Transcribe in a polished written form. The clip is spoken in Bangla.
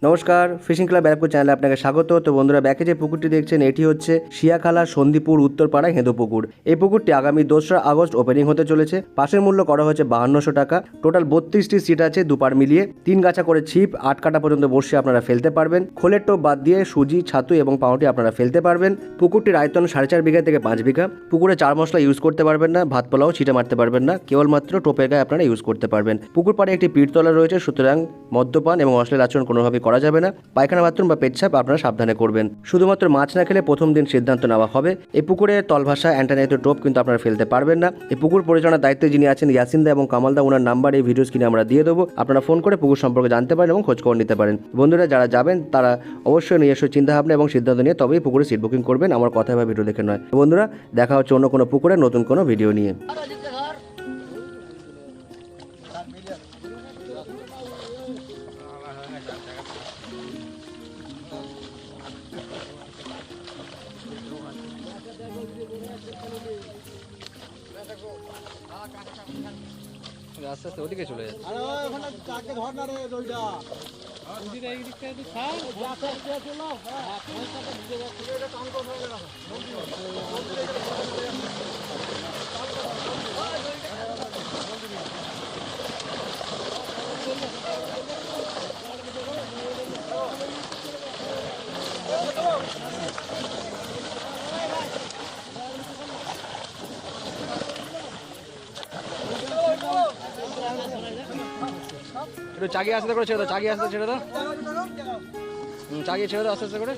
নমস্কার, ফিশিং ক্লাব ব্যারাকপুর চ্যানেলে আপনাকে স্বাগত। তো বন্ধুরা, ব্যাকে যে পুকুরটি দেখছেন এটি হচ্ছে শিয়াখালা সন্দীপুর উত্তরপাড়া হেঁদু পুকুর। এই পুকুরটি আগামী 2রা আগস্ট ওপেনিং হতে চলেছে। পাশের মূল্য করা হয়েছে 5200 টাকা। টোটাল 32টি সিট আছে, দুপার মিলিয়ে 3 গাছা করে ছিপ, 8 কাটা পর্যন্ত বসে আপনারা ফেলতে পারবেন। খোলের টোপ বাদ দিয়ে সুজি, ছাতু এবং পাউটি আপনারা ফেলতে পারবেন। পুকুরটির আয়তন 4.5 বিঘা থেকে 5 বিঘা। পুকুরে 4 মশলা ইউজ করতে পারবেন না, ভাত পোলাও ছিটে মারতে পারবেন না, কেবলমাত্র টোপের গায়ে আপনারা ইউজ করতে পারবেন। পুকুর পাড়ে একটি পিঠতলা রয়েছে, সুতরাং মদ্যপান এবং অশ্লীল আচরণ কোনোভাবেই করা যাবে না। পায়খানা বাথরুম বা পেচ্ছাপ আপনারা সাবধানে করবেন। শুধুমাত্র মাছ না খেলে প্রথম দিন সিদ্ধান্ত নেওয়া হবে। এই পুকুরে তলভাষা অ্যান্টানাইট টোপ কিন্তু আপনারা ফেলতে পারবেন না। এই পুকুর পরিচালনার দায়িত্বে যিনি আছেন ইয়াসিনদা এবং কামালদা, ওনার নাম্বার এই ভিডিও স্ক্রিনে আমরা দিয়ে দেবো। আপনারা ফোন করে পুকুর সম্পর্কে জানতে পারেন এবং খোঁজখবর নিতে পারেন। বন্ধুরা, যারা যাবেন তারা অবশ্যই নিজস্ব চিন্তাভাবনা এবং সিদ্ধান্ত নিয়ে তবেই পুকুরে সিট বুকিং করবেন, আমার কথা বা ভিডিও দেখে নয়। বন্ধুরা, দেখা হচ্ছে অন্য কোনো পুকুরে নতুন কোনো ভিডিও নিয়ে। আস্তে আস্তে ওদিকে চলে যাচ্ছে। একটু চাগিয়ে আসতে করে ছেড়ে দাও, চাগিয়ে আসতে ছেড়ে দাও, চাগিয়ে ছেড়ে দাও আস্তে আস্তে করে।